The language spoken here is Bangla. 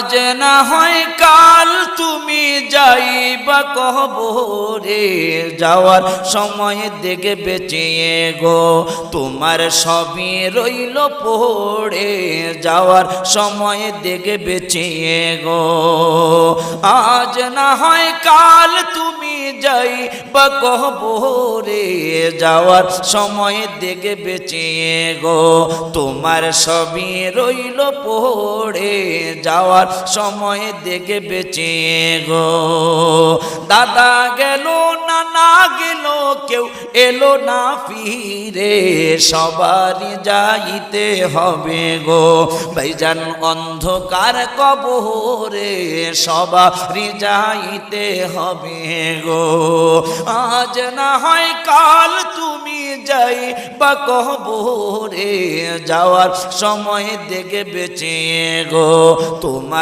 আজ না হয় কাল তুমি যাইবা কবরে, যাওয়ার সময় দেখে বেঁচিয়ে গো তোমার সবই রইল পড়ে, যাওয়ার সময় দেখে বেঁচিয়ে গো। আজ না হয় কাল তুমি যাইবা কবরে, যাওয়ার সময় দেখে বেঁচিয়ে গো তোমার সবই রইল পড়ে, যাওয়ার সময় দেখে বেঁচিয়ে গো। দাদা গেল নানা গেল কেউ এলো না ফিরে, সবারই যাইতে হবে গো ভাইজান অন্ধকার কবরে, সবারই যাইতে হবে গো। আজ না হয় কাল তুমি যাইবা কবরে, যাওয়ার সময় দেখে বেঁচিয়ে গো তোমার